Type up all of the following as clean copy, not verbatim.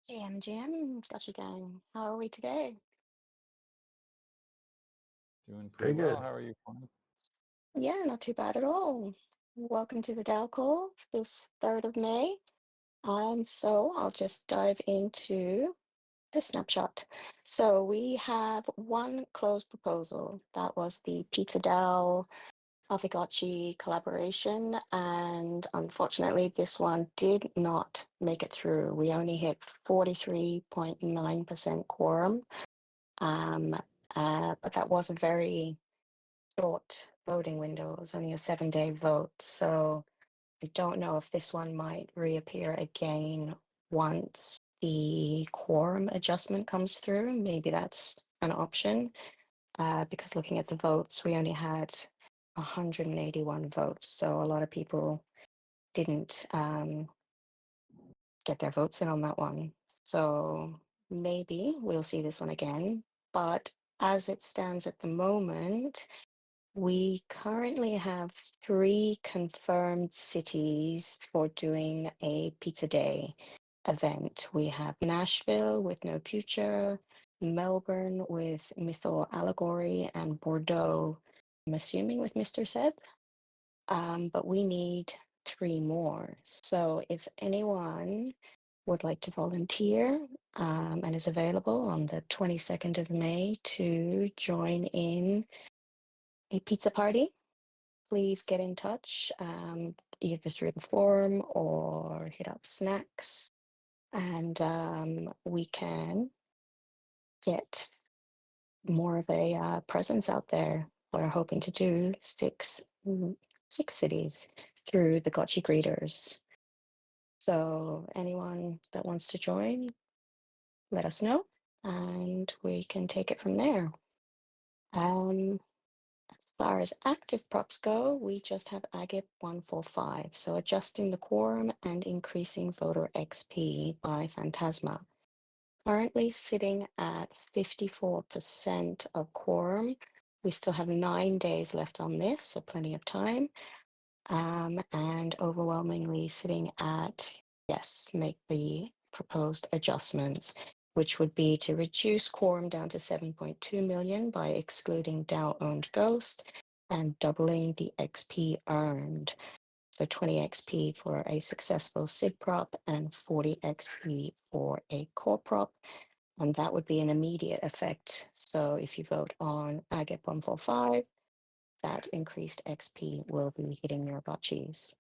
GM, Gotchi gang. How are we today? Doing Very pretty well. good. How are you, Quan? Yeah, not too bad at all. Welcome to the DAO call this 3rd of May. So I'll just dive into the snapshot. So we have one closed proposal. That was the Pizza DAO Aavegotchi collaboration. And unfortunately, this one did not make it through. We only hit 43.9% quorum. But that was a very short voting window. It was only a 7-day vote. So I don't know if this one might reappear again once the quorum adjustment comes through. Maybe that's an option. Because looking at the votes, we only had 181 votes. So a lot of people didn't get their votes in on that one. So maybe we'll see this one again. But as it stands at the moment, we currently have 3 confirmed cities for doing a pizza day event. We have Nashville with No Future, Melbourne with Mythor Allegory, and Bordeaux, I'm assuming with Mr. Seb. But we need 3 more. So if anyone would like to volunteer and is available on the 22nd of May to join in a pizza party, please get in touch either through the forum or hit up Snacks, and we can get more of a presence out there. We're hoping to do 6 cities through the Gotchi greeters. So anyone that wants to join, let us know, and we can take it from there. As far as active props go, we just have Agip 145, so adjusting the quorum and increasing voter XP by Phantasma. Currently sitting at 54% of quorum. We still have 9 days left on this, so plenty of time. And overwhelmingly sitting at, yes, make the proposed adjustments, which would be to reduce quorum down to 7.2 million by excluding DAO-owned Ghost and doubling the XP earned. So 20 XP for a successful SID prop and 40 XP for a core prop. And that would be an immediate effect. So if you vote on Agip 145, that increased XP will be hitting your Gotchis.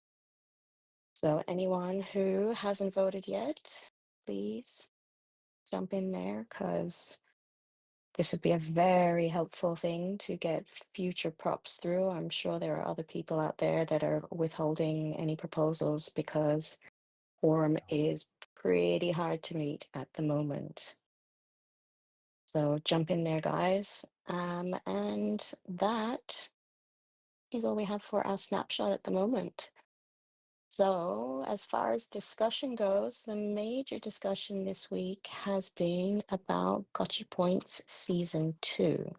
So anyone who hasn't voted yet, please jump in there, because this would be a very helpful thing to get future props through. I'm sure there are other people out there that are withholding any proposals because quorum is pretty hard to meet at the moment. So jump in there, guys. And that is all we have for our snapshot at the moment. So as far as discussion goes, the major discussion this week has been about Gotchi Points Season 2.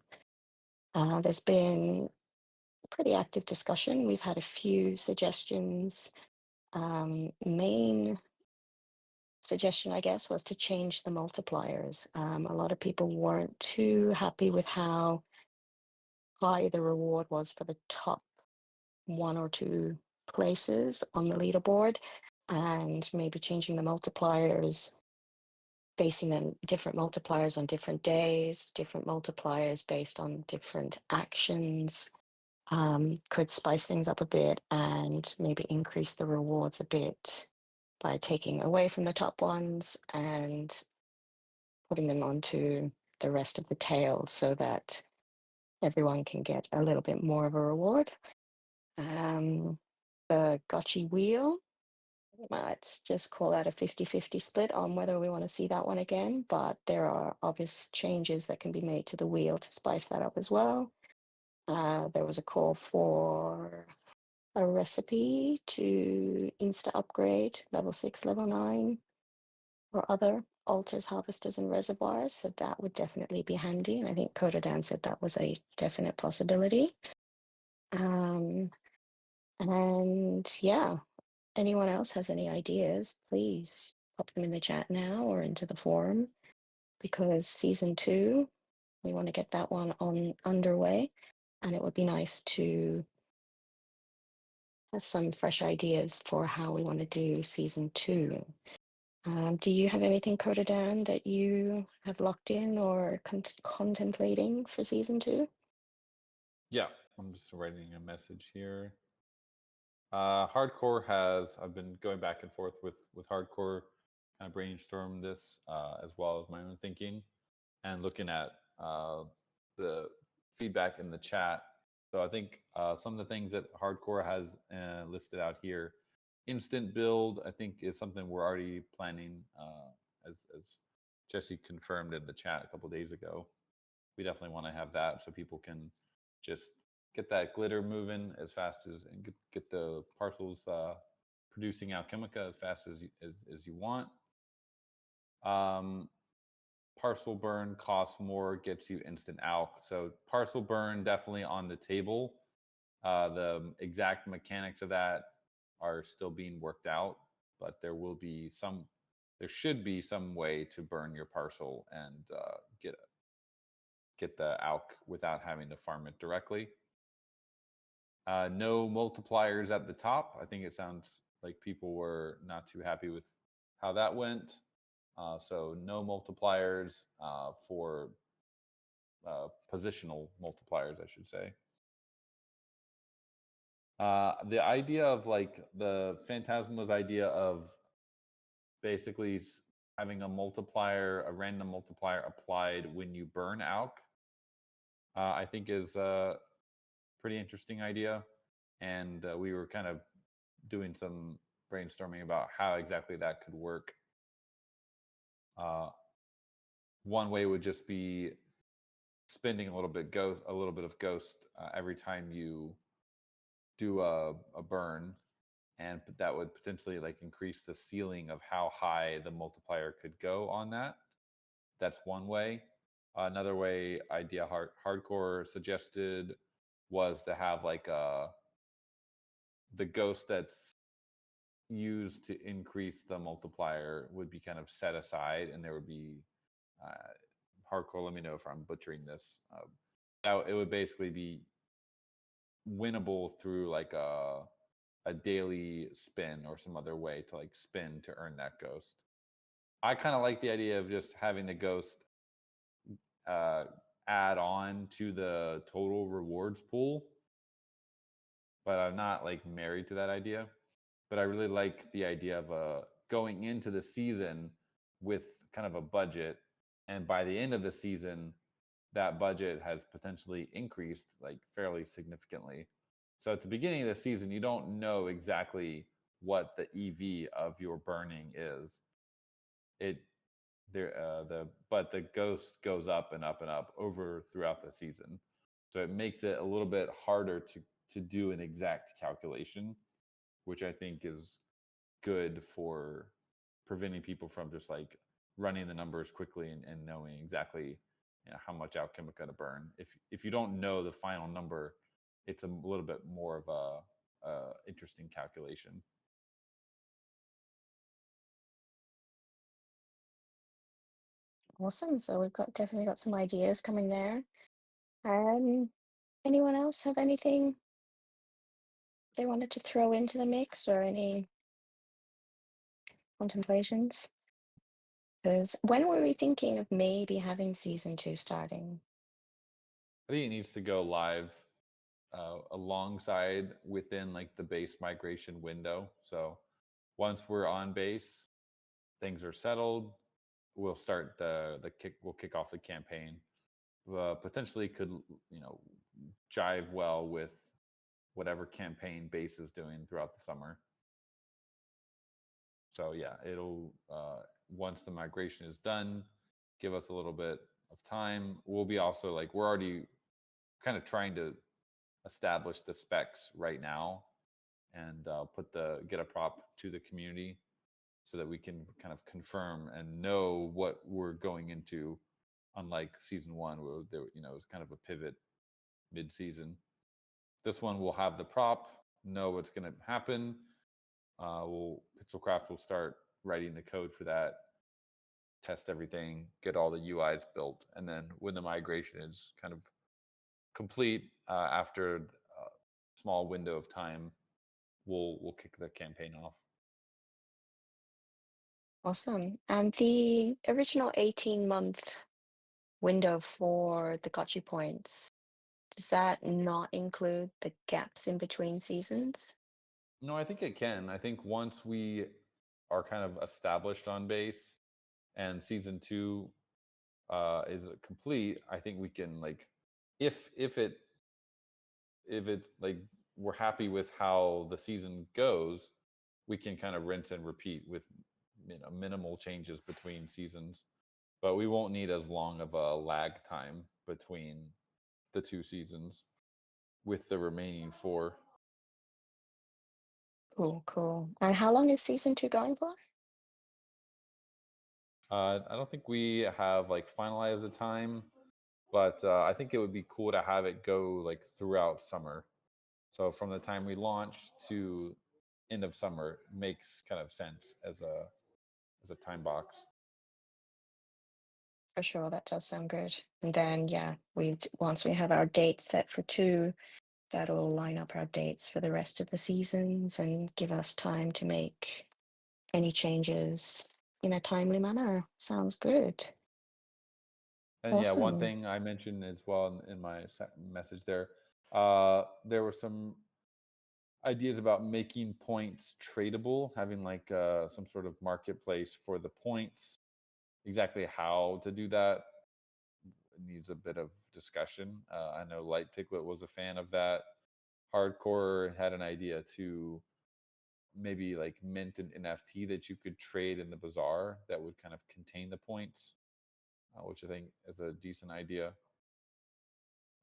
There's been pretty active discussion. We've had a few suggestions. Main suggestion, I guess, was to change the multipliers. A lot of people weren't too happy with how high the reward was for the top 1 or 2 places on the leaderboard, and maybe changing the multipliers, basing them different multipliers on different days, different multipliers based on different actions, could spice things up a bit and maybe increase the rewards a bit by taking away from the top ones and putting them onto the rest of the tail so that everyone can get a little bit more of a reward. The Gotchi wheel, let's just call that a 50-50 split on whether we want to see that one again, but there are obvious changes that can be made to the wheel to spice that up as well. There was a call for a recipe to insta upgrade level 6, level 9, or other altars, harvesters, and reservoirs. So that would definitely be handy. And I think Kododan said that was a definite possibility. And yeah, anyone else has any ideas, please pop them in the chat now or into the forum, because season 2, we want to get that one underway, and it would be nice to have some fresh ideas for how we want to do season 2. Do you have anything, Coda Dan, that you have locked in or contemplating for season 2? Yeah, I'm just writing a message here. Hardcore I've been going back and forth with Hardcore, kind of brainstorm this as well as my own thinking and looking at the feedback in the chat. So I think some of the things that Hardcore has listed out here, instant build, I think is something we're already planning, as Jesse confirmed in the chat a couple days ago. We definitely want to have that so people can just get that glitter moving as fast as, and get the parcels producing Alchemica as fast as you want. Parcel burn costs more, gets you instant alch. So parcel burn definitely on the table. The exact mechanics of that are still being worked out, but there should be some way to burn your parcel and get the alch without having to farm it directly. No multipliers at the top. I think it sounds like people were not too happy with how that went. So no multipliers for positional multipliers, I should say. The idea of like the Phantasma's idea of basically having a random multiplier applied when you burn alch, I think is a pretty interesting idea. And we were kind of doing some brainstorming about how exactly that could work. One way would just be spending a little bit of ghost every time you do a burn, and that would potentially like increase the ceiling of how high the multiplier could go on that. That's one way. Another way idea Hardcore suggested was to have like the ghost that's used to increase the multiplier would be kind of set aside, and there would be Hardcore, let me know if I'm butchering this. It would basically be winnable through like a daily spin or some other way to like spin to earn that ghost. I kind of like the idea of just having the ghost add on to the total rewards pool, but I'm not like married to that idea. But I really like the idea of going into the season with kind of a budget, and by the end of the season, that budget has potentially increased like fairly significantly. So at the beginning of the season, you don't know exactly what the EV of your burning is. But the ghost goes up and up and up throughout the season. So it makes it a little bit harder to do an exact calculation, which I think is good for preventing people from just like running the numbers quickly and knowing exactly how much Alchemica to burn. If you don't know the final number, it's a little bit more of a interesting calculation. Awesome. So we've definitely got some ideas coming there. Anyone else have anything they wanted to throw into the mix, or any contemplations? Because when were we thinking of maybe having season 2 starting? I think it needs to go live alongside within like the base migration window. So once we're on base, things are settled, we'll start we'll kick off the campaign. Potentially could jive well with whatever campaign base is doing throughout the summer. So yeah, it'll once the migration is done, give us a little bit of time. We'll be also like, we're already kind of trying to establish the specs right now and get a prop to the community so that we can kind of confirm and know what we're going into, unlike season 1 where there, it was kind of a pivot mid-season. This one will have the prop, know what's going to happen. Pixelcraft will start writing the code for that, test everything, get all the UIs built, and then when the migration is kind of complete, after a small window of time, we'll kick the campaign off. Awesome. And the original 18-month window for the Gotchi points, does that not include the gaps in between seasons? No, I think it can. I think once we are kind of established on base and season 2 is complete, I think we can, like, if it like we're happy with how the season goes, we can kind of rinse and repeat with minimal changes between seasons, but we won't need as long of a lag time between the 2 seasons with the remaining 4. Cool, cool. And how long is season 2 going for? I don't think we have like finalized the time, but I think it would be cool to have it go like throughout summer. So from the time we launch to end of summer makes kind of sense as a time box. For sure, that does sound good. And then, yeah, once we have our date set for 2, that'll line up our dates for the rest of the seasons and give us time to make any changes in a timely manner. Sounds good. And yeah, one Awesome. thing I mentioned as well in my message there, there were some ideas about making points tradable, having like some sort of marketplace for the points. Exactly how to do that needs a bit of discussion. I know Light Piglet was a fan of that. Hardcore had an idea to maybe like mint an NFT that you could trade in the bazaar that would kind of contain the points, which I think is a decent idea.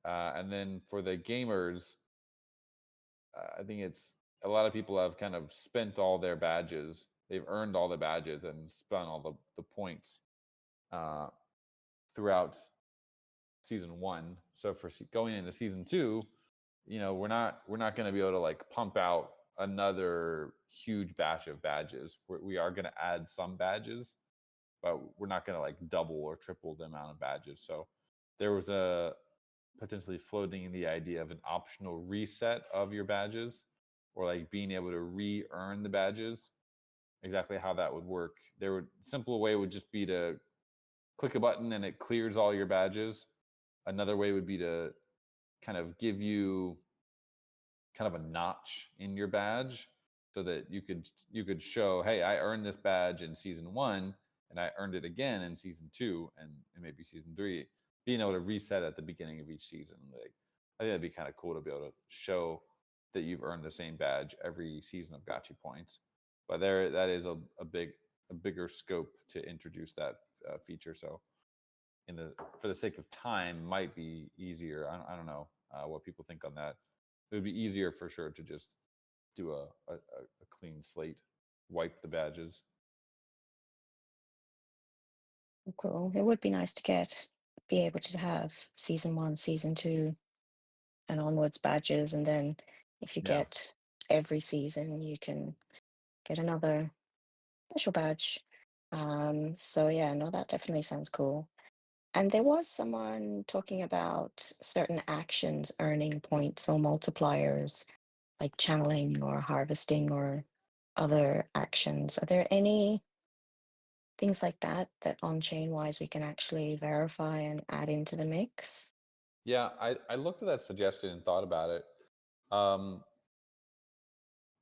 And then for the gamers, I think it's a lot of people have kind of spent all their badges. They've earned all the badges and spent all the points uh, throughout season 1. So for going into season 2, we're not going to be able to like pump out another huge batch of badges. We are going to add some badges, but we're not going to like double or triple the amount of badges. So there was a potentially floating the idea of an optional reset of your badges, or like being able to re-earn the badges. Exactly how that would work, there would simple way would just be to click a button and it clears all your badges. Another way would be to kind of give you kind of a notch in your badge so that you could show, hey, I earned this badge in season 1 and I earned it again in season 2 and maybe season 3, being able to reset at the beginning of each season. Like, I think that'd be kind of cool to be able to show that you've earned the same badge every season of Gotchi points. But that is a bigger scope to introduce that feature. So for the sake of time, might be easier. I don't know what people think on that. It would be easier for sure to just do a clean slate, wipe the badges. Cool. It would be nice to be able to have season 1, season 2, and onwards badges. And then if you Yeah. get every season, you can get another special badge. So yeah, no, that definitely sounds cool. And there was someone talking about certain actions earning points or multipliers, like channeling or harvesting or other actions. Are there any things like that on chain wise we can actually verify and add into the mix? Yeah, I looked at that suggestion and thought about it. Um,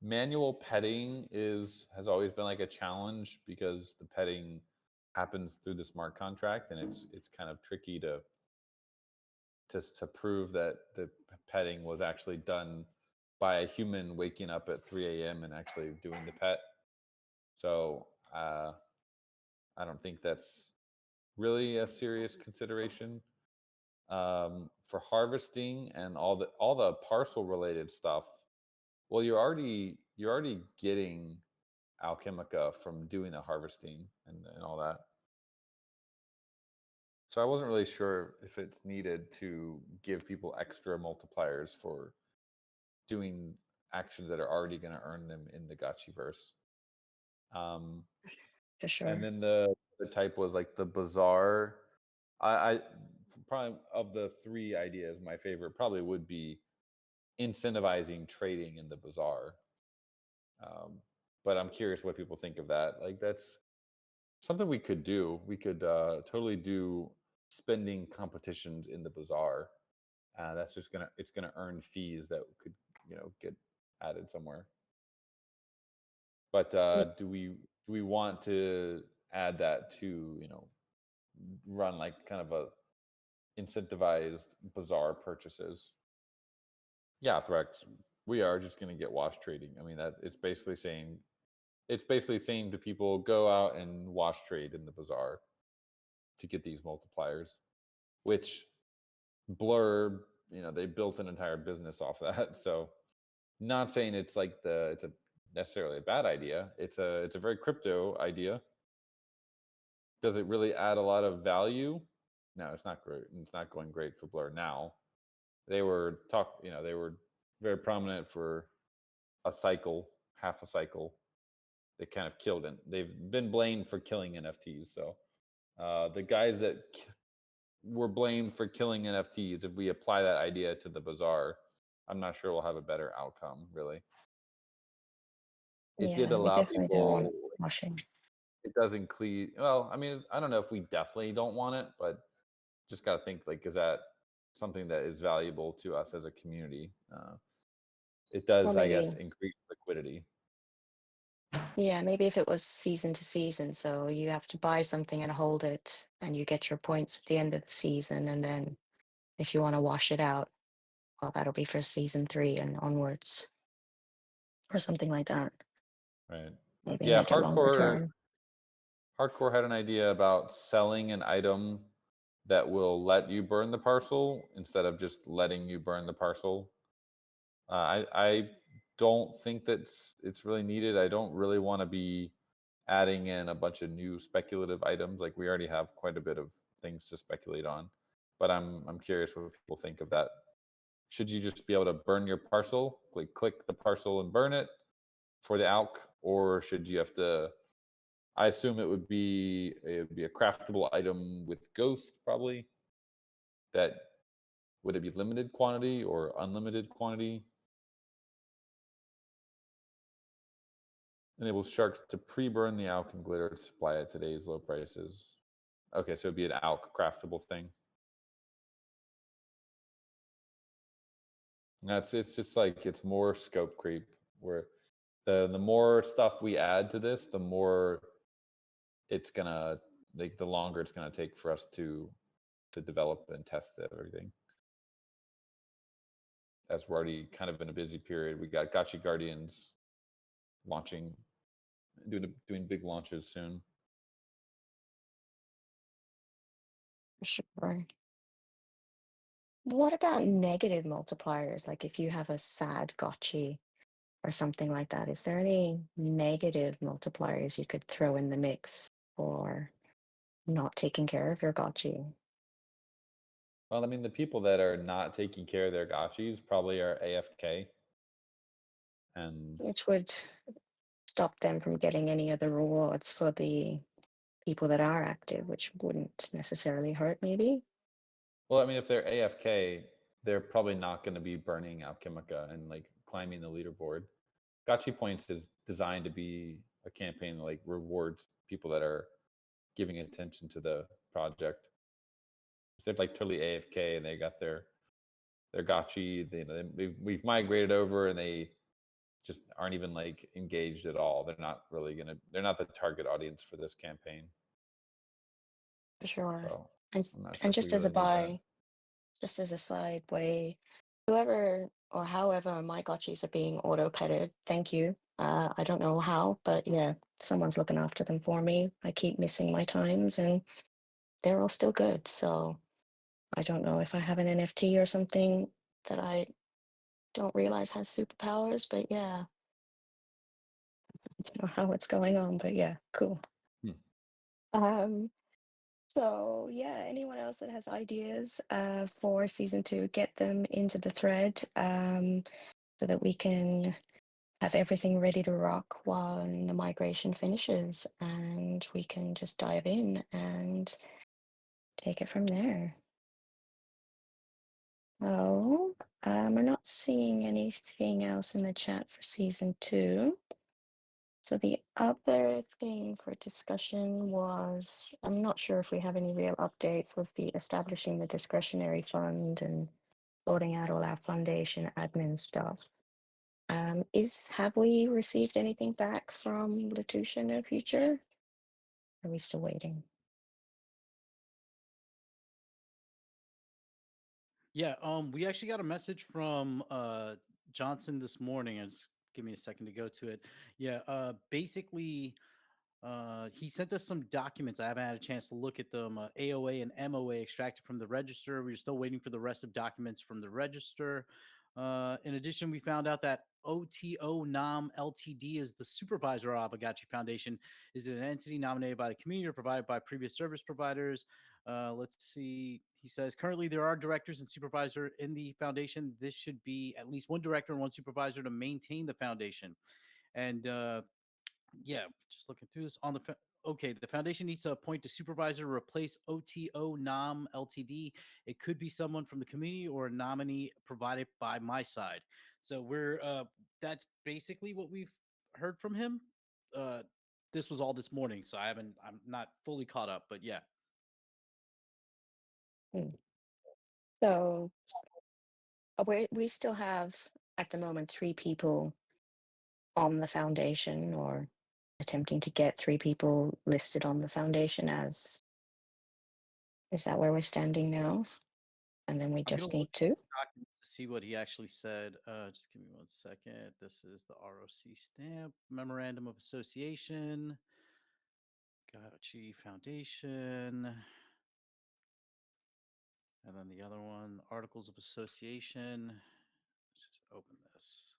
Manual petting has always been like a challenge because the petting happens through the smart contract, and it's kind of tricky to prove that the petting was actually done by a human waking up at 3 a.m. and actually doing the pet. So I don't think that's really a serious consideration. For harvesting and all the parcel related stuff, well, you're already getting Alchemica from doing the harvesting and all that. So I wasn't really sure if it's needed to give people extra multipliers for doing actions that are already going to earn them in the Gotchiverse. Um, For sure. And then the type was like the bazaar. I probably of the three ideas, my favorite probably would be incentivizing trading in the bazaar. Um, but I'm curious what people think of that. Like that's something we could do. We could totally do spending competitions in the bazaar. That's just gonna earn fees that could get added somewhere. But Yeah. do we want to add that to run like kind of a incentivized bazaar purchases? Yeah, Threx, we are just going to get wash trading. I mean that it's basically saying to people, go out and wash trade in the bazaar to get these multipliers, which Blur, they built an entire business off that. So not saying it's like it's a necessarily a bad idea. It's a very crypto idea. Does it really add a lot of value? No, it's not great. It's not going great for Blur now. They were very prominent for a cycle, half a cycle. They kind of killed it. They've been blamed for killing NFTs. So the guys that were blamed for killing NFTs, if we apply that idea to the bazaar, I'm not sure we'll have a better outcome. Really, it did Yeah, we allow definitely don't people. want washing. It does include. Well, I mean, I don't know if we definitely don't want it, but just got to think like, is that something that is valuable to us as a community? It Well, does, I guess, maybe, increase liquidity. yeah, maybe if it was season to season, so you have to buy something and hold it, and you get your points at the end of the season, and then if you want to wash it out, well, that'll be for season 3 and onwards, or something like that. Right. Maybe Yeah, make it longer hardcore term. hardcore had an idea about selling an item that will let you burn the parcel instead of just letting you burn the parcel. I don't think it's really needed. I don't really want to be adding in a bunch of new speculative items. Like we already have quite a bit of things to speculate on. But I'm curious what people think of that. Should you just be able to burn your parcel, like click the parcel and burn it for the alk, or should you have to? I assume it would be a craftable item with ghost probably. That would it be limited quantity or unlimited quantity? Enables sharks to pre-burn the alk and glitter to supply at today's low prices. Okay, so it'd be an alk craftable thing. That's it's just like it's more scope creep where the more stuff we add to this, the more it's gonna like the longer it's gonna take for us to develop and test everything. As we're already kind of in a busy period, we got Gotchi Guardians launching, doing big launches soon. For sure. What about negative multipliers? Like if you have a sad gotchi or something like that, is there any negative multipliers you could throw in the mix for not taking care of your gotchi? Well, I mean, the people that are not taking care of their gotchis probably are AFK, and Which would stop them from getting any of the rewards for the people that are active, which wouldn't necessarily hurt, maybe. well, I mean, if they're AFK, they're probably not going to be burning Alchemica and like climbing the leaderboard. Gotchi Points is designed to be a campaign that like rewards people that are giving attention to the project. If they're like totally AFK and they got their Gotchi, we've migrated over and they just aren't even like engaged at all. They're not the target audience for this campaign. For sure. So And I'm not sure and if we just as a really need that. buy, just as a side way, whoever or however my gotchis are being auto petted, thank you. I don't know how, but yeah, someone's looking after them for me. I keep missing my times and they're all still good. So I don't know if I have an NFT or something that I don't realize has superpowers, but yeah, I don't know how it's going on, but yeah, cool. Hmm. Um, So yeah, anyone else that has ideas for season 2, get them into the thread so that we can have everything ready to rock while the migration finishes, and we can just dive in and take it from there. Oh, we're not seeing anything else in the chat for season 2. So the other thing for discussion was, I'm not sure if we have any real updates, was the establishing the discretionary fund and sorting out all our foundation admin stuff. Have we received anything back from Letitia No Future? Are we still waiting? Yeah, we actually got a message from Johnson this morning. And just give me a second to go to it. Yeah, basically, he sent us some documents. I haven't had a chance to look at them. AOA and MOA extracted from the register. We're still waiting for the rest of documents from the register. In addition, we found out that OTO NOM LTD is the supervisor of Aavegotchi Foundation. Is it an entity nominated by the community or provided by previous service providers? Let's see. He says currently there are directors and supervisor in the foundation. This should be at least one director and one supervisor to maintain the foundation. And yeah, just looking through this on the okay, the foundation needs to appoint a supervisor to replace OTO NOM LTD. It could be someone from the community or a nominee provided by my side. So we're that's basically what we've heard from him. This was all this morning, so I'm not fully caught up, but yeah. So we still have at the moment 3 people on the foundation, or attempting to get 3 people listed on the foundation as. Is that where we're standing now? And then we I'm gonna just look need 2? documents to see what he actually said. Just give me one second. This is the ROC stamp, Memorandum of Association, Gotchi Foundation, and then the other one, Articles of Association. Let's just open this.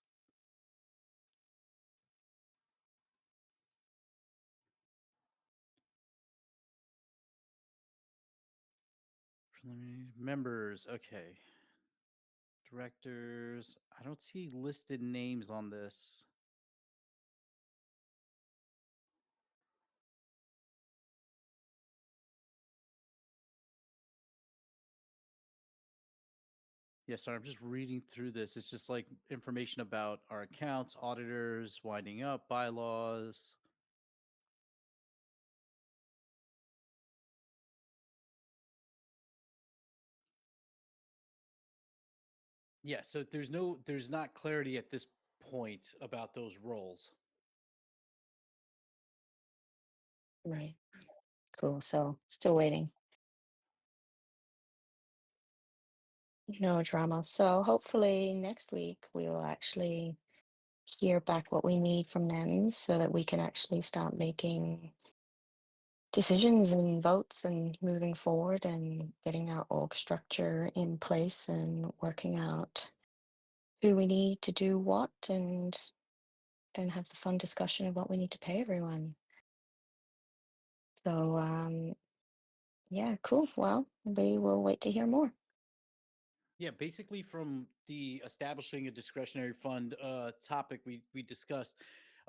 Preliminary members. Okay. Directors. I don't see listed names on this. Yeah, sorry, I'm just reading through this. It's just like information about our accounts, auditors, winding up, bylaws. Yeah, so there's not clarity at this point about those roles. Right. Cool. So still waiting. No drama. So hopefully next week we will actually hear back what we need from them so that we can actually start making decisions and votes and moving forward and getting our org structure in place and working out who we need to do what, and then have the fun discussion of what we need to pay everyone. So yeah, cool. Well, we will wait to hear more. Yeah, basically from the establishing a discretionary fund topic we discussed,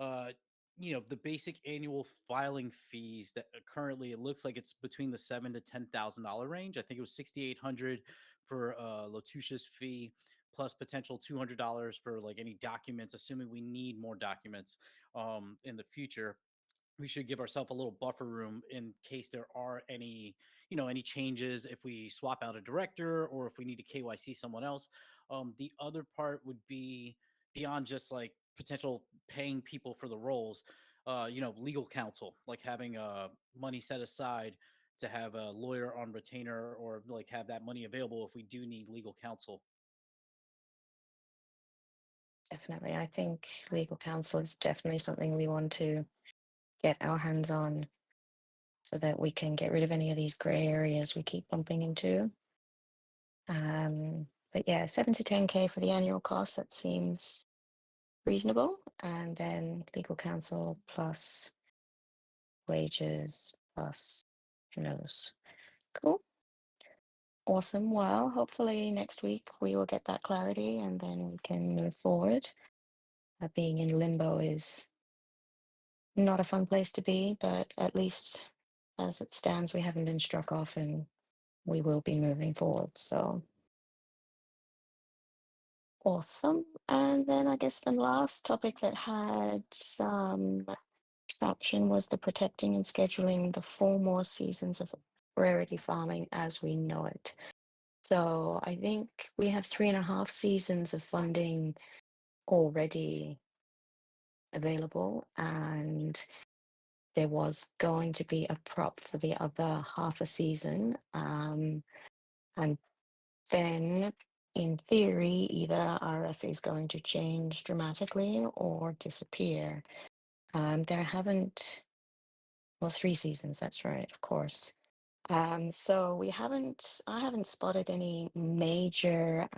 uh, the basic annual filing fees that currently it looks like it's between the $7,000 to $10,000 range. I think it was 6,800 for Letitia's fee, plus potential $200 for like any documents, assuming we need more documents in the future. We should give ourselves a little buffer room in case there are any changes, if we swap out a director or if we need to KYC someone else. The other part would be beyond just like potential paying people for the roles, legal counsel, like having money set aside to have a lawyer on retainer, or like have that money available if we do need legal counsel. Definitely. I think legal counsel is definitely something we want to get our hands on so that we can get rid of any of these gray areas we keep bumping into. But yeah, 7 to 10K for the annual cost, that seems reasonable. And then legal counsel plus wages plus who knows. Cool. Awesome. Well, hopefully next week we will get that clarity and then we can move forward. being in limbo is not a fun place to be, but at least as it stands, we haven't been struck off and we will be moving forward. So awesome. And then I guess the last topic that had some traction was the protecting and scheduling the 4 more seasons of rarity farming as we know it. So I think we have 3.5 seasons of funding already available, and there was going to be a prop for the other half a season. And then, in theory, either RF is going to change dramatically or disappear. There haven't, well, 3 seasons, that's right, of course. So I haven't spotted any major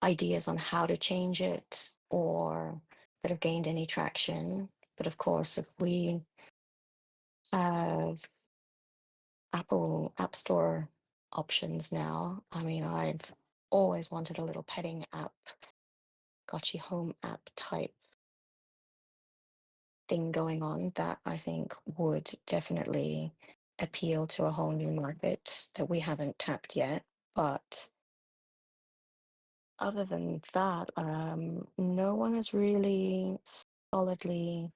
ideas on how to change it or that have gained any traction. But of course, if we have Apple App Store options now, I mean, I've always wanted a little petting app, Gotchi home app type thing going on that I think would definitely appeal to a whole new market that we haven't tapped yet. But other than that, no one has really solidly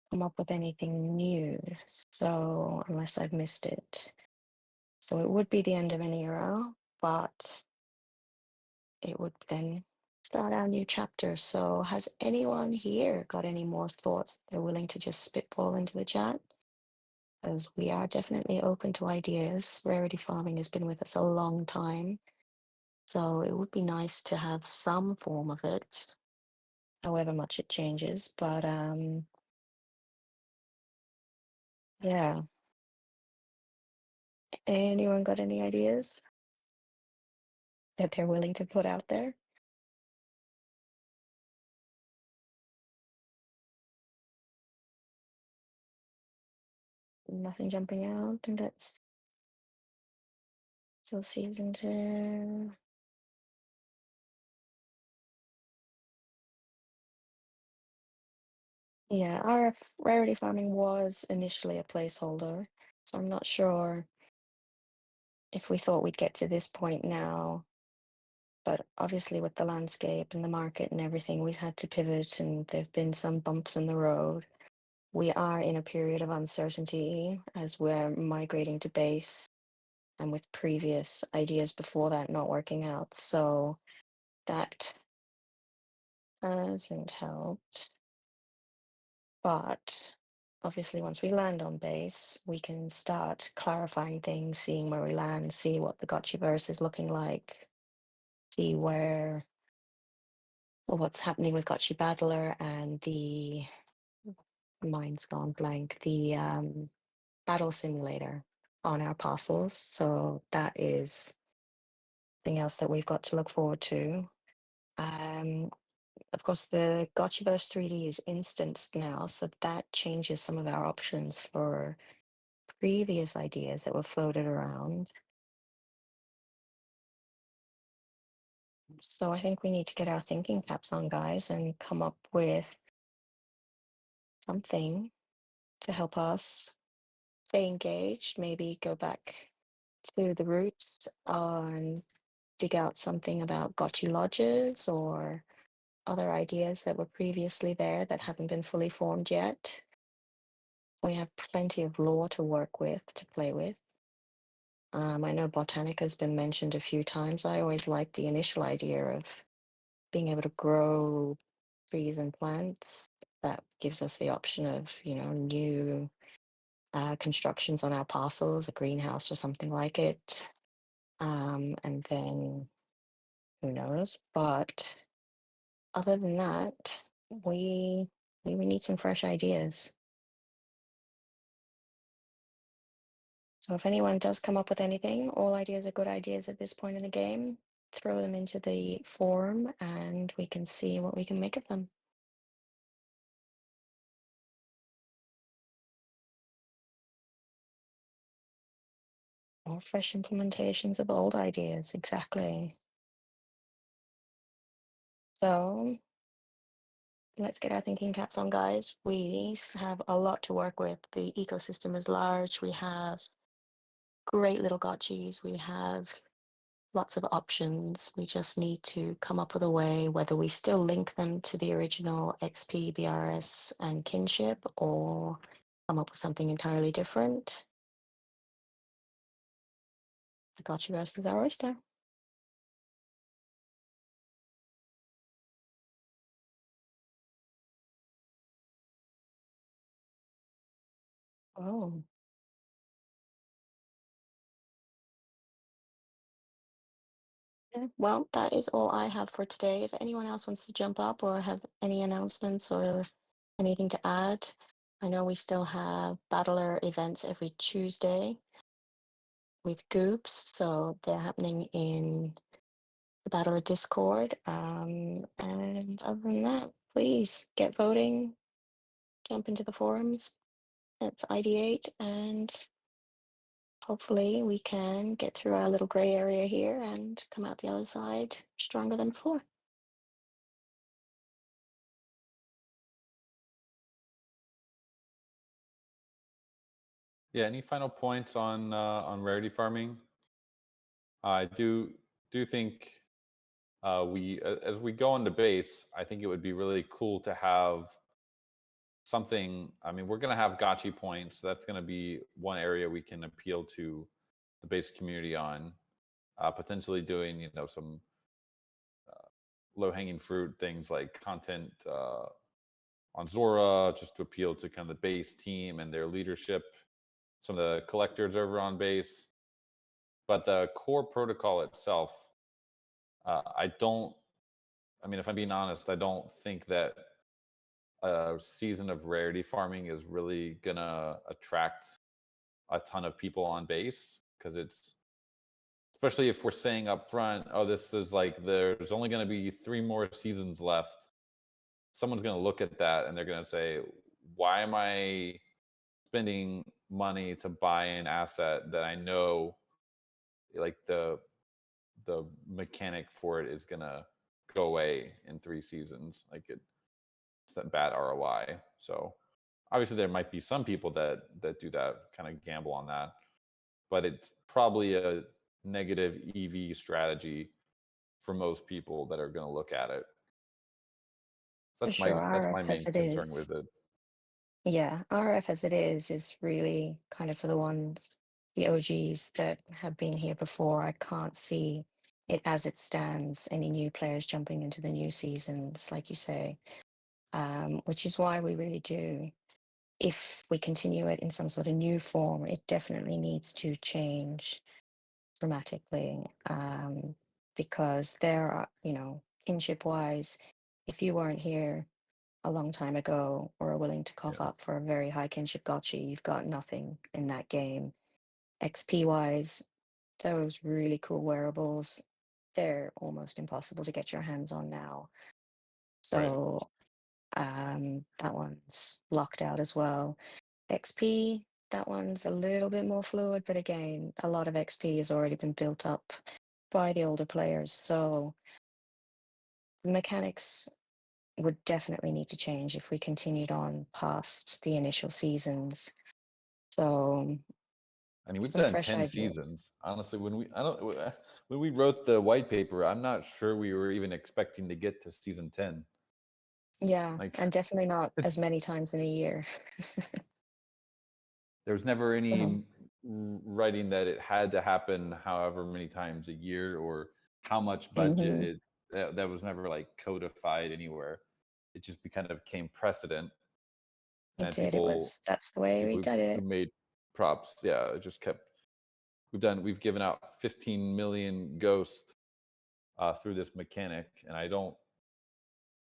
come up with anything new. So unless I've missed it. So it would be the end of an era, but it would then start our new chapter. So has anyone here got any more thoughts they're willing to just spitball into the chat? Because we are definitely open to ideas. Rarity farming has been with us a long time. So it would be nice to have some form of it, however much it changes. But yeah. Anyone got any ideas that they're willing to put out there? Nothing jumping out, and that's still season 2. Yeah, our rarity farming was initially a placeholder, so I'm not sure if we thought we'd get to this point now. But obviously, with the landscape and the market and everything, we've had to pivot, and there've been some bumps in the road. We are in a period of uncertainty as we're migrating to base, and with previous ideas before that not working out. So that hasn't helped. But obviously, once we land on base, we can start clarifying things, seeing where we land, see what the Gotchiverse is looking like, see where, well, what's happening with Gotchi Battler and the, mine's gone blank, the battle simulator on our parcels. So that is something else that we've got to look forward to. Of course, the Gotchiverse 3D is instanced now, so that changes some of our options for previous ideas that were floated around. So I think we need to get our thinking caps on, guys, and come up with something to help us stay engaged, maybe go back to the roots and dig out something about Gotchi lodges or other ideas that were previously there that haven't been fully formed yet. We have plenty of lore to work with, to play with. I know Botanica has been mentioned a few times. I always liked the initial idea of being able to grow trees and plants. That gives us the option of, new constructions on our parcels, a greenhouse or something like it. And then who knows? But other than that, we need some fresh ideas. So if anyone does come up with anything, all ideas are good ideas at this point in the game. Throw them into the forum and we can see what we can make of them. Or fresh implementations of old ideas, exactly. So let's get our thinking caps on, guys. We have a lot to work with. The ecosystem is large. We have great little gotchis. We have lots of options. We just need to come up with a way, whether we still link them to the original XP, BRS, and kinship, or come up with something entirely different. Gotchi versus our oyster. Oh. Yeah, well, that is all I have for today. If anyone else wants to jump up or have any announcements or anything to add, I know we still have battler events every Tuesday with Goops, so they're happening in the battler Discord. And other than that, please get voting, jump into the forums. Let's ideate, and hopefully we can get through our little gray area here and come out the other side stronger than before. Yeah. Any final points on rarity farming? I do think as we go into base, I think it would be really cool to have something. I mean, we're going to have gotchi points. So that's going to be one area we can appeal to the base community on. Potentially doing some low hanging fruit things like content on Zora, just to appeal to kind of the base team and their leadership. Some of the collectors over on base, but the core protocol itself, I don't. I mean, if I'm being honest, I don't think that a season of rarity farming is really gonna attract a ton of people on base, because it's, especially if we're saying up front, oh, this is like there's only going to be 3 more seasons left. Someone's going to look at that and they're going to say, why am I spending money to buy an asset that I know, like, the mechanic for it is going to go away in 3 seasons? Like, it's a bad ROI. So obviously there might be some people that do that, kind of gamble on that, but it's probably a negative EV strategy for most people that are going to look at it. So For that's sure, my RF main as it concern is. with it. Yeah, RF as it is really kind of for the ones, the OGs that have been here before. I can't see it as it stands, any new players jumping into the new seasons, like you say, which is why we really do. If we continue it in some sort of new form, it definitely needs to change dramatically, because there are, kinship wise, if you weren't here a long time ago or are willing to cough Yeah. up for a very high kinship gotchi, you've got nothing in that game. XP wise, those really cool wearables, they're almost impossible to get your hands on now. Right. So that one's locked out as well. XP, that one's a little bit more fluid, but again, a lot of XP has already been built up by the older players. So the mechanics would definitely need to change if we continued on past the initial seasons. So I mean, we've some done fresh 10 ideas. seasons. Honestly, when we wrote the white paper, I'm not sure we were even expecting to get to season 10. Yeah, Like, and definitely not it's as many times in a year. there's never So, any writing that it had to happen however many times a year, or how much budget mhm, it, that was never like codified anywhere. It just kind of came precedent, it and did. It was, that's the way we people did who it. made props, yeah, it just kept. We've given out 15 million ghosts through this mechanic, and I don't.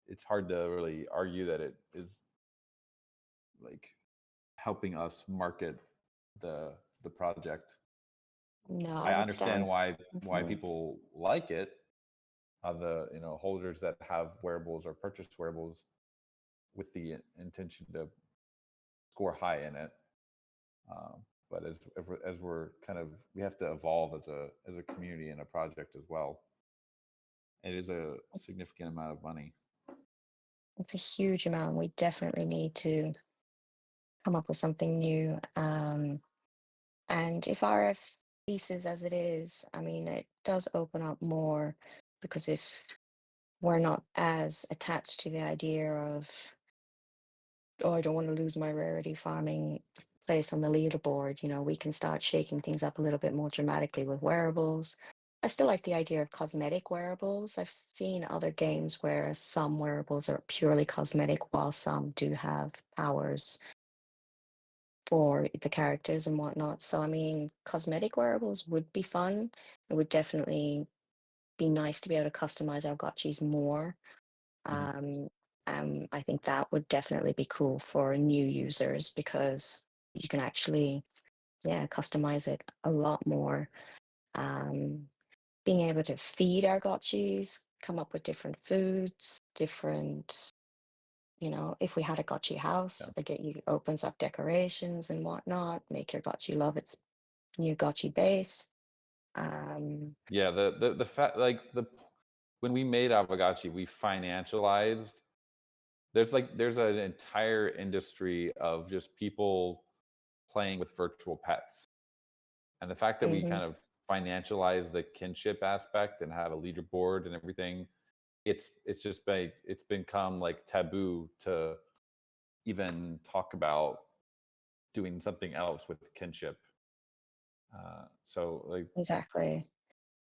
It's hard to really argue that it is like helping us market the project. No, I as it understand stands. why Mhm. people like it. The holders that have wearables or purchase wearables with the intention to score high in it. Um, but as we're kind of, we have to evolve as a community and a project as well. It is a significant amount of money. It's a huge amount. We definitely need to come up with something new. And if RF ceases as it is, I mean, it does open up more, because if we're not as attached to the idea of, oh, I don't want to lose my rarity farming place on the leaderboard, we can start shaking things up a little bit more dramatically with wearables. I still like the idea of cosmetic wearables. I've seen other games where some wearables are purely cosmetic while some do have powers for the characters and whatnot. So, I mean, cosmetic wearables would be fun. It would definitely be nice to be able to customize our gotchis more. I think that would definitely be cool for new users, because you can actually, customize it a lot more. Being able to feed our gotchis, come up with different foods, different, if we had a gotchi house, opens up decorations and whatnot, make your gotchi love its new gotchi base. Yeah, the fact, like, when we made Aavegotchi, we financialized. There's an entire industry of just people playing with virtual pets, and the fact that we kind of financialize the kinship aspect and have a leaderboard and everything, it's become like taboo to even talk about doing something else with kinship. So, like, Exactly.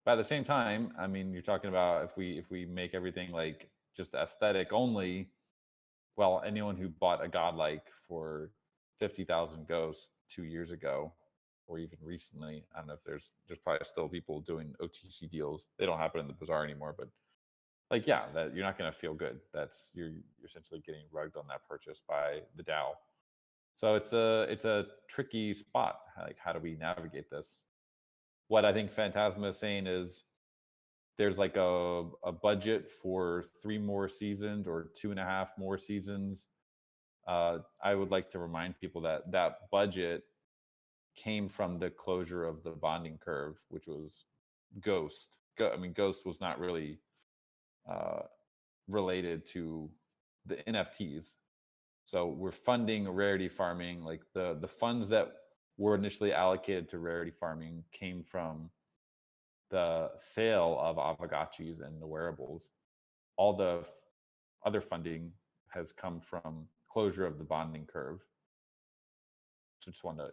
but at the same time, I mean, you're talking about if we make everything like just aesthetic only, well, anyone who bought a godlike for 50,000 ghosts 2 years ago, or even recently, I don't know if there's probably still people doing OTC deals. They don't happen in the bazaar anymore, but like, yeah, that you're not going to feel good. That's you're essentially getting rugged on that purchase by the DAO. So it's a tricky spot. Like, how do we navigate this? What I think Phantasma is saying is there's like a budget for 3 more seasons or 2.5 more seasons. I would like to remind people that that budget came from the closure of the bonding curve, which was Ghost. I mean, Ghost was not really related to the NFTs. So we're funding rarity farming. Like the funds that were initially allocated to rarity farming came from the sale of Aavegotchis and the wearables. All the other funding has come from closure of the bonding curve. So just want to,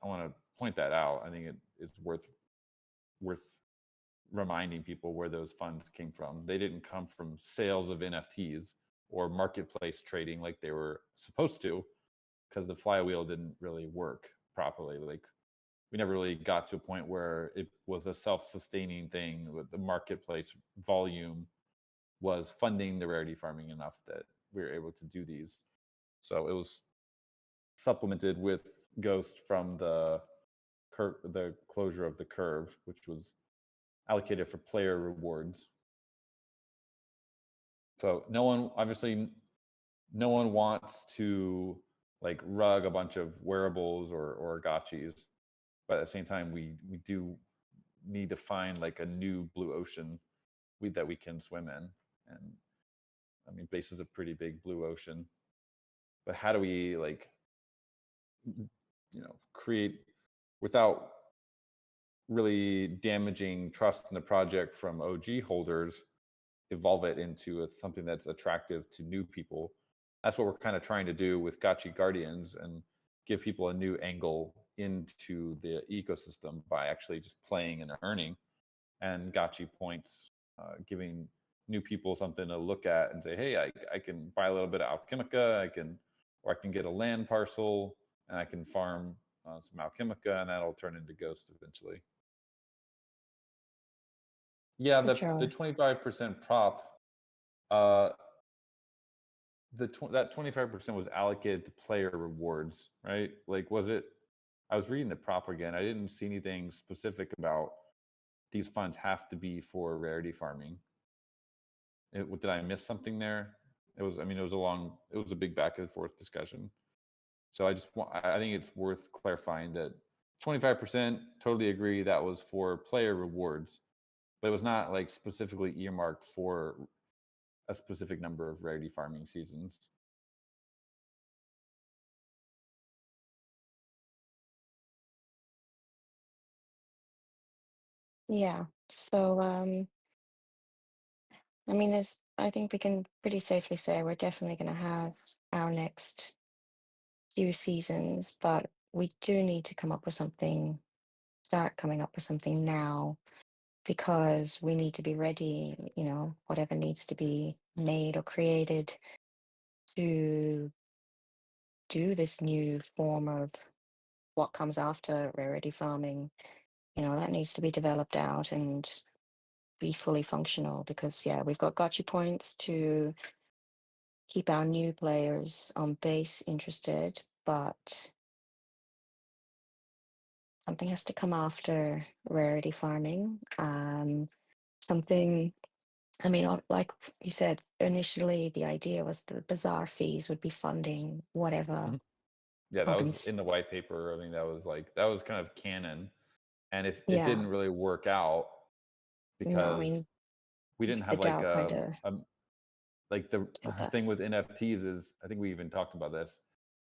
I want to point that out. I think it's worth reminding people where those funds came from. They didn't come from sales of NFTs or marketplace trading like they were supposed to, because the flywheel didn't really work properly. Like, we never really got to a point where it was a self-sustaining thing with the marketplace volume was funding the rarity farming enough that we were able to do these. So it was supplemented with Ghost from the closure of the curve, which was allocated for player rewards. So no one wants to like rug a bunch of wearables or gotchis, but at the same time, we do need to find like a new blue ocean that we can swim in. And I mean, base is a pretty big blue ocean, but how do we like, create without really damaging trust in the project from OG holders, evolve it into something that's attractive to new people? That's what we're kind of trying to do with Gotchi Guardians, and give people a new angle into the ecosystem by actually just playing and earning. And Gotchi points, giving new people something to look at and say, hey, I can buy a little bit of Alchemica, or I can get a land parcel and I can farm some Alchemica, and that'll turn into Ghost eventually. Yeah, the 25% prop, that 25% was allocated to player rewards, right? Like, was it? I was reading the prop again. I didn't see anything specific about these funds have to be for rarity farming. Did I miss something there? It was a big back and forth discussion. So I think it's worth clarifying that 25%, totally agree, that was for player rewards. but it was not like specifically earmarked for a specific number of rarity farming seasons. Yeah. So, I mean, I think we can pretty safely say we're definitely going to have our next few seasons, but we do need to come up with something, start coming up with something now, because we need to be ready, whatever needs to be made or created to do this new form of what comes after rarity farming. That needs to be developed out and be fully functional because, yeah, we've got gotcha points to keep our new players on base interested, but something has to come after rarity farming. Something, I mean, like you said, initially the idea was the bazaar fees would be funding whatever Mhm. Yeah, that was opens. in the white paper. I mean, that was kind of canon, and if it Yeah, didn't really work out no, I because mean, we didn't the have like DAO kind of like killed the that. thing with NFTs is, I think we even talked about this.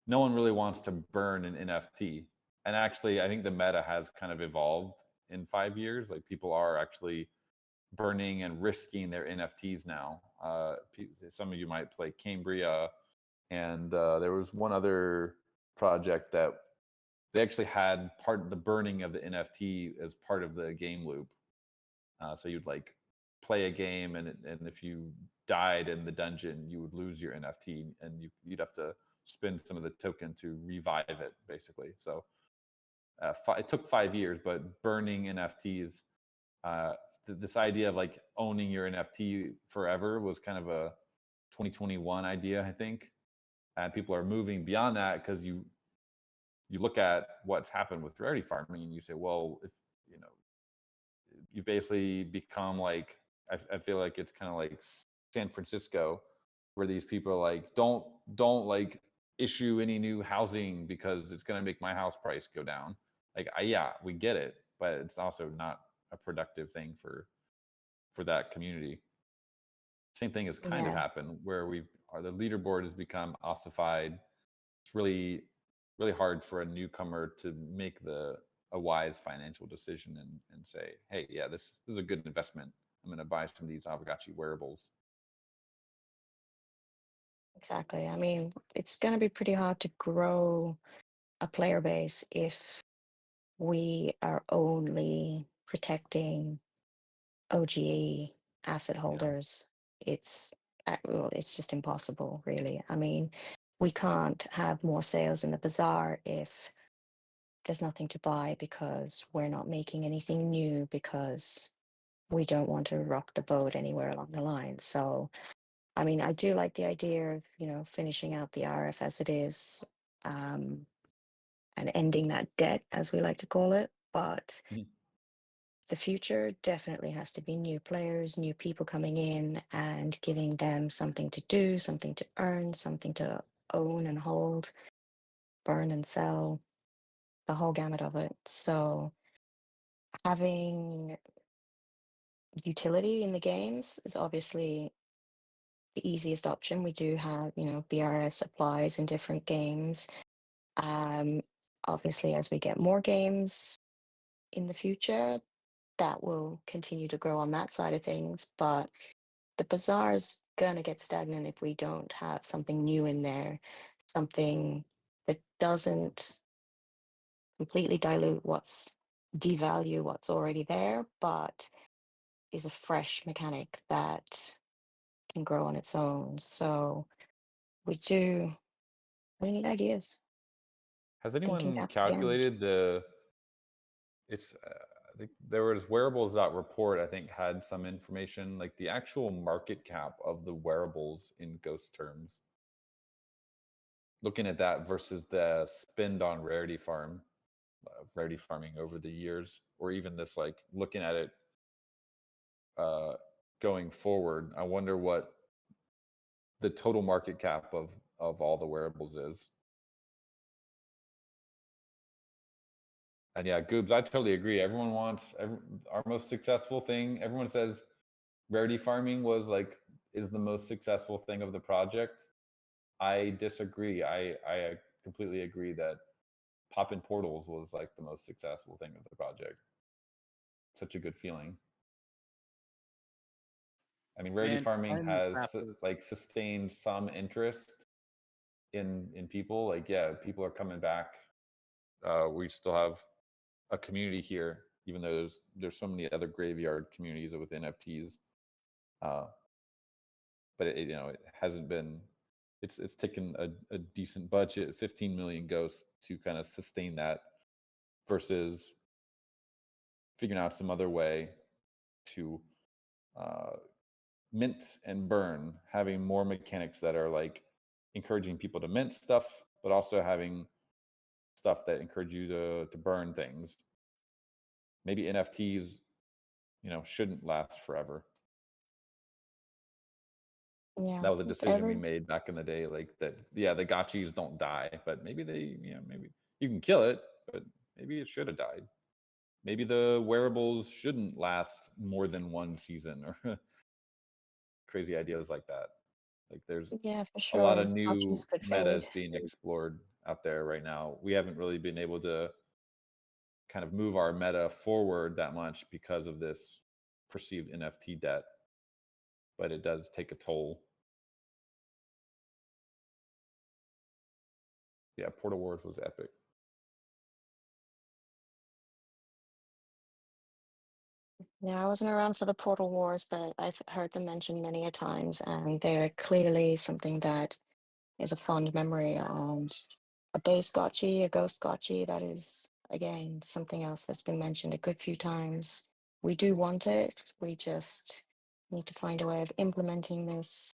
No one really wants to burn an NFT, and actually, I think the meta has kind of evolved in 5 years. Like people are actually burning and risking their NFTs now. Some of you might play Cambria, and there was one other project that they actually had part of the burning of the NFT as part of the game loop. So you'd like play a game, and if you died in the dungeon, you would lose your NFT, and you'd have to spend some of the token to revive it, basically. So it took 5 years, but burning NFTs, uh, this idea of like owning your NFT forever was kind of a 2021 idea, I think. And people are moving beyond that because you look at what's happened with rarity farming and you say, well, if you know, you've basically become like, I feel like it's kind of like San Francisco, where these people are like, don't like issue any new housing because it's going to make my house price go down. Like, yeah, we get it, but it's also not a productive thing for that community. Same thing has kind of Yeah, happened where the leaderboard has become ossified. It's really hard for a newcomer to make a wise financial decision and say, hey, yeah, this is a good investment. I'm going to buy some of these Aavegotchi wearables. exactly. I mean, it's going to be pretty hard to grow a player base if we are only protecting OGE asset Yeah. holders. It's well, it's just impossible, really. I mean, we can't have more sales in the bazaar if there's nothing to buy because we're not making anything new because we don't want to rock the boat anywhere along the line. So, I mean, I do like the idea of, finishing out the RF as it is, um, and ending that debt, as we like to call it. But Mhm. the future definitely has to be new players, new people coming in and giving them something to do, something to earn, something to own and hold, burn and sell, the whole gamut of it. So having utility in the games is obviously the easiest option. We do have, BRS applies in different games. Um, Obviously, as we get more games in the future, that will continue to grow on that side of things. But the bazaar is going to get stagnant if we don't have something new in there, something that doesn't completely devalue what's already there, but is a fresh mechanic that can grow on its own. So we we need ideas, Has thinking anyone caps again. calculated it's, I think there was wearables.report, I think, had some information, like the actual market cap of the wearables in ghost terms. Looking at that versus the spend on rarity farming over the years, or even this, like looking at it uh, going forward, I wonder what the total market cap of all the wearables is. And yeah, Goobs, I totally agree. Everyone wants our most successful thing. Everyone says rarity farming is the most successful thing of the project. I disagree. I completely agree that pop-in portals was like the most successful thing of the project. Such a good feeling. I mean, rarity And farming finding the has crafters. like sustained some interest in people. Like, yeah, people are coming back. We still have a community here, even though there's so many other graveyard communities with NFTs. But it hasn't been. It's taken a decent budget, 15 million ghosts, to kind of sustain that, versus figuring out some other way to mint and burn, having more mechanics that are like encouraging people to mint stuff, but also having stuff that encourage you to burn things. Maybe NFTs, shouldn't last forever. Yeah, That was a decision we made back in the day, like that. Yeah, the gotchis don't die, but maybe maybe you can kill it, but maybe it should have died. Maybe the wearables shouldn't last more than one season, or crazy ideas like that. Like there's yeah, for a lot of sure. new Options could fade. metas being explored out there right now. We haven't really been able to kind of move our meta forward that much because of this perceived NFT debt, but it does take a toll. Yeah, Portal Wars was epic. Yeah, I wasn't around for the Portal Wars, but I've heard them mentioned many a times, and they're clearly something that is a fond memory. And a base Gotchi, a ghost Gotchi, that is again something else that's been mentioned a good few times. We do want it. We just need to find a way of implementing this.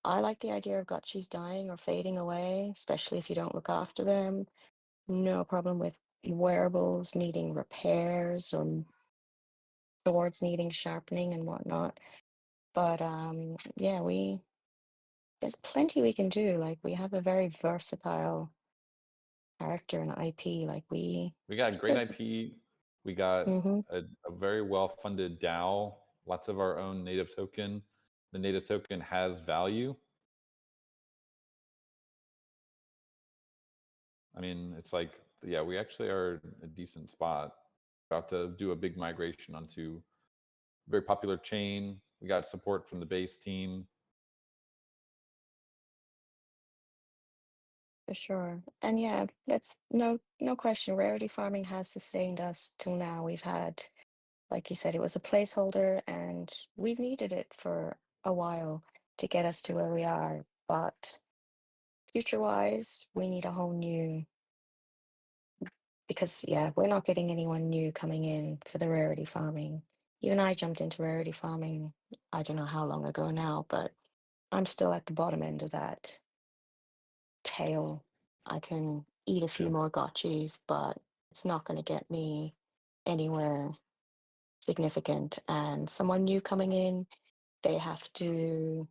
I like the idea of Gotchis dying or fading away, especially if you don't look after them. No problem with wearables needing repairs or swords needing sharpening and whatnot. But yeah, there's plenty we can do. Like we have a very versatile character and IP. Like we got great should. IP. We got Hmm. a very well funded DAO, lots of our own native token. The native token has value. I mean, it's like, yeah, we actually are a decent spot. About to do a big migration onto a very popular chain. We got support from the base team. For sure. And yeah, that's no question. Rarity farming has sustained us till now. We've had, like you said, it was a placeholder and we've needed it for a while to get us to where we are. But future wise, we need a whole new, because yeah, we're not getting anyone new coming in for the rarity farming. Even I jumped into rarity farming, I don't know how long ago now, but I'm still at the bottom end of that tail. I can eat a few Yeah. more gotchis, but it's not going to get me anywhere significant. And someone new coming in, they have to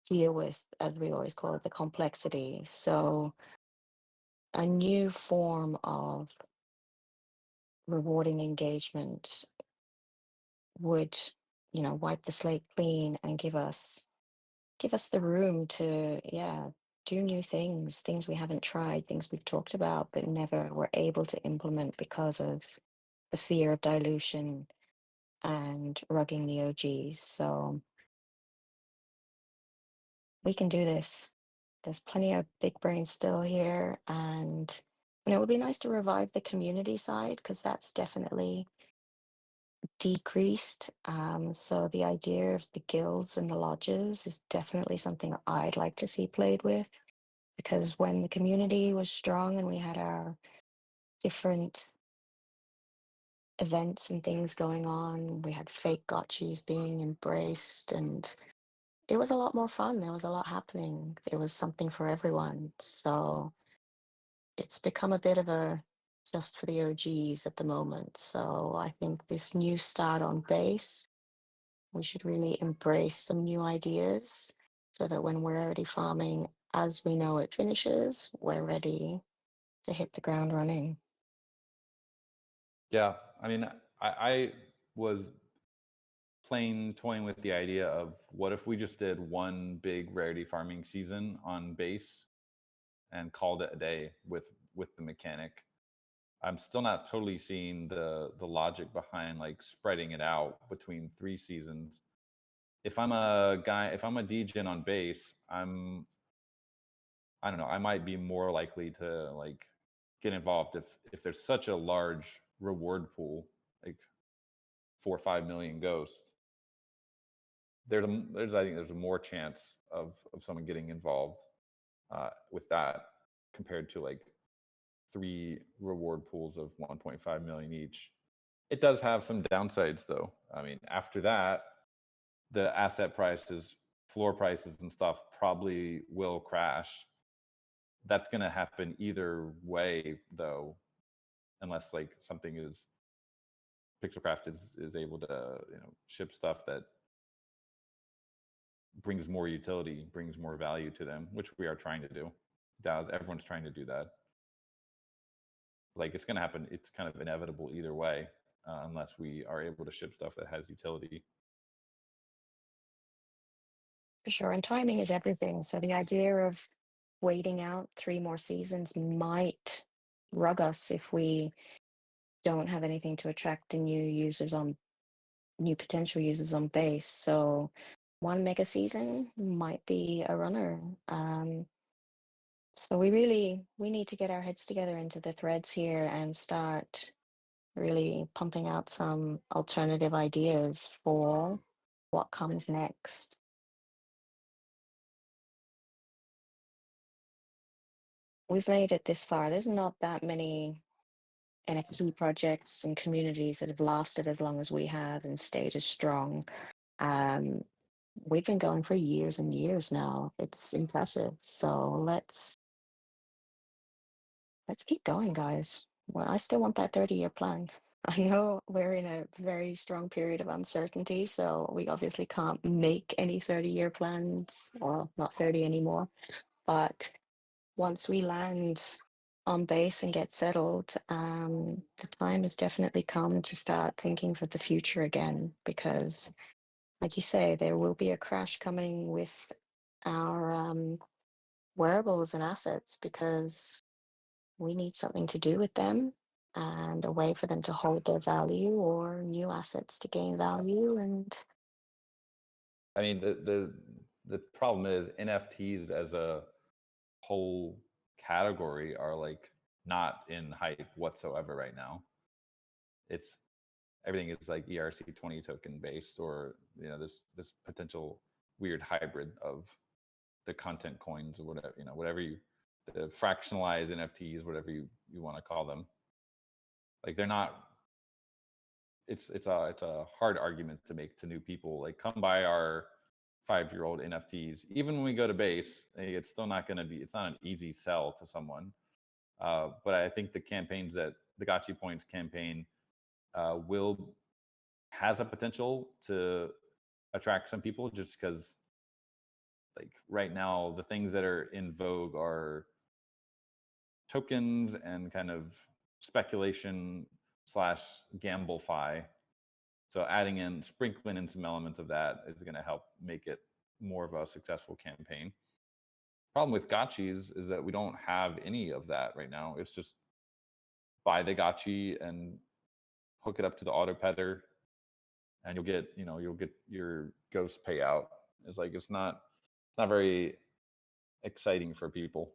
deal with, as we always call it, the complexity. So a new form of rewarding engagement would, wipe the slate clean and give us the room to, yeah, do new things we haven't tried, things we've talked about but never were able to implement because of the fear of dilution and rugging the OGs. So we can do this. There's plenty of big brains still here, and it would be nice to revive the community side because that's definitely decreased. So the idea of the guilds and the lodges is definitely something I'd like to see played with, because when the community was strong and we had our different events and things going on, we had fake gotchis being embraced, and it was a lot more fun. There was a lot happening. There was something for everyone. So it's become a bit of a just for the OGs at the moment. So I think this new start on base, we should really embrace some new ideas so that when we're already farming, as we know it finishes, we're ready to hit the ground running. Yeah, I mean, I was toying with the idea of what if we just did one big rarity farming season on base and called it a day with the mechanic. I'm still not totally seeing the logic behind like spreading it out between 3 seasons. If I'm a degen on base, I don't know, I might be more likely to like get involved if there's such a large reward pool, like 4 or 5 million ghosts. There's I think there's a more chance of someone getting involved with that compared to like 3 reward pools of 1.5 million each. It does have some downsides though. I mean, after that, the asset prices, floor prices and stuff probably will crash. That's going to happen either way though, unless like something is Pixelcraft is able to ship stuff that brings more utility, brings more value to them, which we are trying to do. DAOs, everyone's trying to do that. Like it's going to happen. It's kind of inevitable either way, unless we are able to ship stuff that has utility. For sure. And timing is everything. So the idea of waiting out 3 more seasons might rug us if we don't have anything to attract the new potential users on base. So one mega season might be a runner. So we need to get our heads together into the threads here and start really pumping out some alternative ideas for what comes next. We've made it this far. There's not that many NFT projects and communities that have lasted as long as we have and stayed as strong. We've been going for years and years now. It's impressive. So let's keep going, guys. Well, I still want that 30-year plan. I know we're in a very strong period of uncertainty, so we obviously can't make any 30-year plans, or not 30 anymore. But once we land on base and get settled, the time has definitely come to start thinking for the future again, because like you say, there will be a crash coming with our wearables and assets, because we need something to do with them and a way for them to hold their value or new assets to gain value. And I mean, the problem is NFTs as a whole category are like not in hype whatsoever right now. It's everything is like ERC20 token based, or this potential weird hybrid of the content coins or whatever, the fractionalized NFTs, whatever you want to call them. Like they're not. It's a hard argument to make to new people. Like, come buy our 5-year-old NFTs. Even when we go to base, it's still not going to be. It's not an easy sell to someone. But I think the campaigns that the Gotchi Points campaign has a potential to attract some people, just because like right now the things that are in vogue are tokens and kind of speculation / gamble-fi. So sprinkling in some elements of that is going to help make it more of a successful campaign. Problem with Gotchis is that we don't have any of that right now. It's just buy the Gotchi and hook it up to the auto peddler, and you'll get your ghost payout. It's not very exciting for people.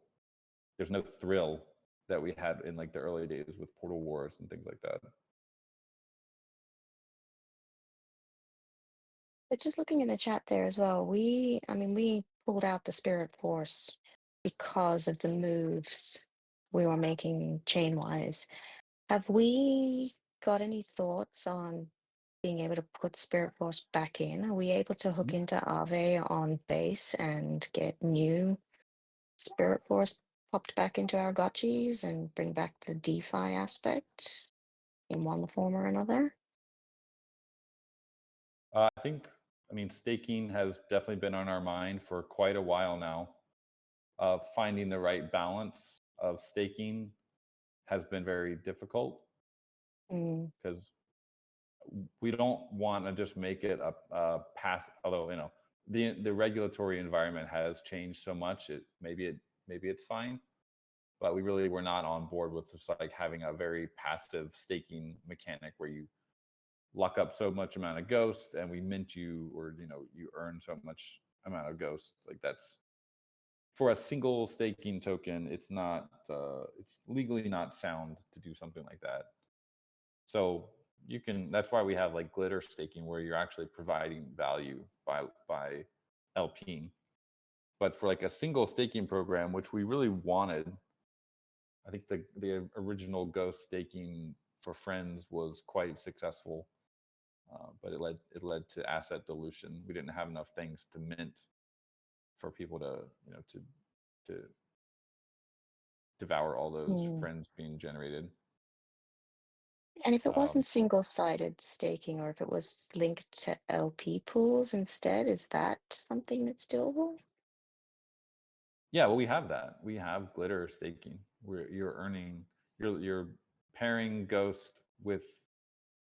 There's no thrill that we had in like the early days with Portal Wars and things like that. but just looking in the chat there as well, we pulled out the Spirit Force because of the moves we were making chain wise. Have we got any thoughts on being able to put Spirit Force back in? Are we able to hook into Aave on base and get new Spirit Force popped back into our gotchis and bring back the DeFi aspect in one form or another? Staking has definitely been on our mind for quite a while now. Finding the right balance of staking has been very difficult. Mm. because we don't want to just make it a pass. Although the regulatory environment has changed so much, maybe it's fine, but we really were not on board with just like having a very passive staking mechanic where you lock up so much amount of ghost and we mint you, or you earn so much amount of ghost. Like, that's for a single staking token. It's not it's legally not sound to do something like that. So that's why we have like glitter staking, where you're actually providing value by LPing. But for like a single staking program, which we really wanted, I think the original ghost staking for friends was quite successful, but it led to asset dilution. We didn't have enough things to mint for people to to devour all those Mm. friends being generated. And if it Um, wasn't single-sided staking, or if it was linked to LP pools instead, is that something that's doable? yeah, well, we have that. We have glitter staking, where you're pairing Ghost with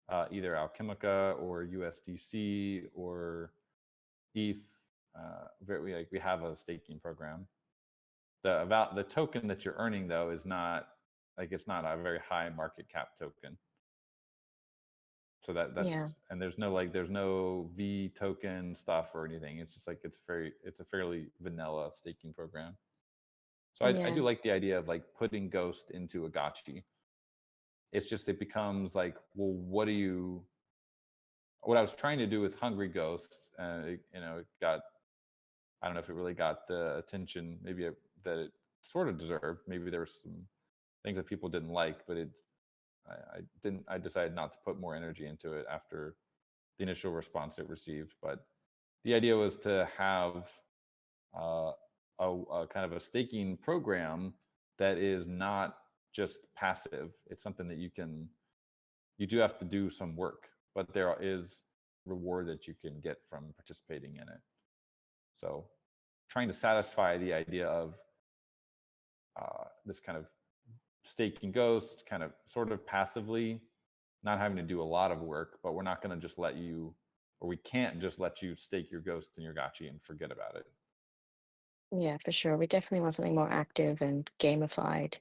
either Alchemica or USDC or ETH. We have a staking program. The token that you're earning, though, is not it's not a very high market cap token. So Yeah. and there's no V token stuff or anything. It's just like it's a fairly vanilla staking program. So I Yeah. do like the idea of like putting Ghost into a Gotchi. It's just, it becomes like, well, what I was trying to do with Hungry Ghosts, it got, I don't know if it really got the attention that it sort of deserved. Maybe there were some things that people didn't like, but I decided not to put more energy into it after the initial response it received. But the idea was to have uh, a kind of a staking program that is not just passive. It's something that you do have to do some work, but there is reward that you can get from participating in it. So trying to satisfy the idea of this kind of staking Ghost, kind of sort of passively, not having to do a lot of work, but we're not going to just let you, or we can't just let you stake your Ghost in your Gotchi and forget about it. Yeah, for sure. We definitely want something more active and gamified.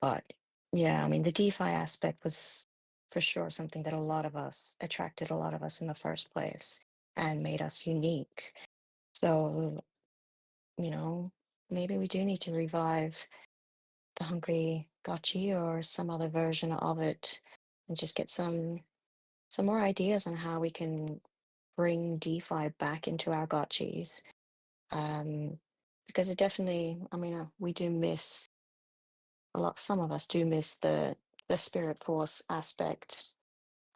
But yeah, I mean, the DeFi aspect was for sure something that attracted a lot of us in the first place and made us unique. So, maybe we do need to revive the Hungry Gotchi or some other version of it and just get some more ideas on how we can bring DeFi back into our Gotchis. Because it definitely, I mean, we do miss some of us do miss the spirit force aspect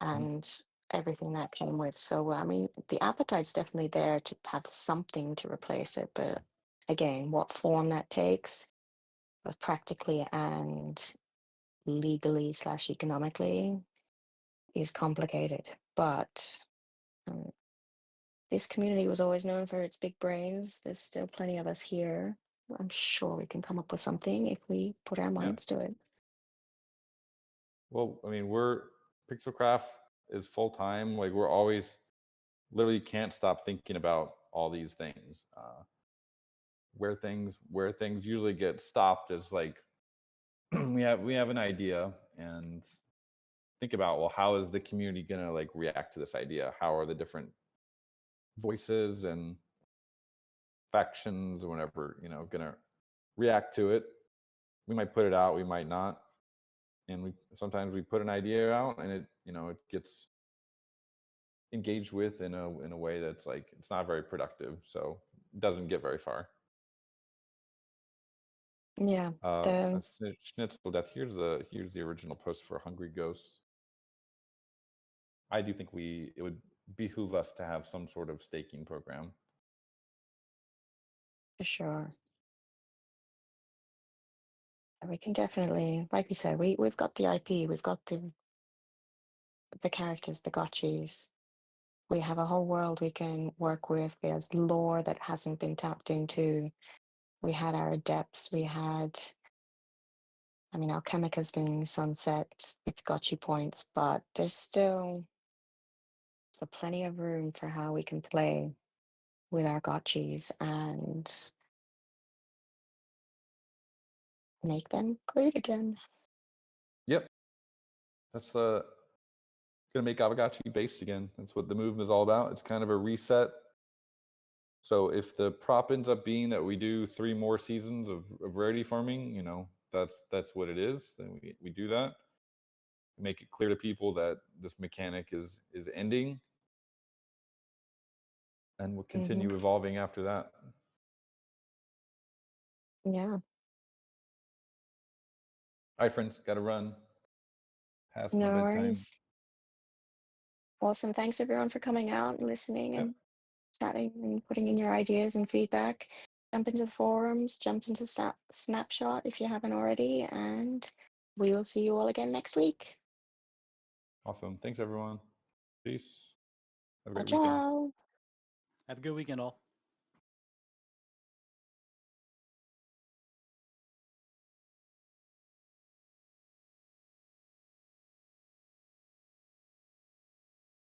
Mhm. and everything that came with. So, I mean, the appetite's definitely there to have something to replace it. But again, what form that takes, both practically and legally/economically, is complicated. But um, this community was always known for its big brains. There's still plenty of us here. I'm sure we can come up with something if we put our Yeah. minds to it. Well, I mean, Pixelcraft is full time. Like, we're always literally can't stop thinking about all these things. Where things usually get stopped is like we have an idea and think about, well, how is the community gonna like react to this idea? How are the different voices and factions or whatever gonna react to it? We might put it out, we might not, and we sometimes we put an idea out and it gets engaged with in a way that's like it's not very productive, so it doesn't get very far. Yeah, the Schnitzel Death. Here's the original post for Hungry Ghosts. I do think it would behoove us to have some sort of staking program. for sure. And we can definitely, like we said, we've got the IP, we've got the characters, the gotchis. We have a whole world we can work with. There's lore that hasn't been tapped into. We had our adepts. We had I mean, Alchemica's been sunset with Gotchi points, but there's still plenty of room for how we can play with our Gotchis and make them great again. Yep. That's gonna make Aavegotchi based again. That's what the movement is all about. It's kind of a reset. So if the prop ends up being that we do 3 more seasons of rarity farming, that's what it is. Then we do that. Make it clear to people that this mechanic is ending, and we'll continue evolving after that. Yeah. All right, friends, got to run. Past my No bedtime. worries. Awesome. Thanks everyone for coming out and listening and chatting and putting in your ideas and feedback. Jump into the forums, jump into Snapshot if you haven't already, and we will see you all again next week. Awesome. Thanks, everyone. Peace. Have a great Ciao, weekend. ciao. Have a good weekend, all.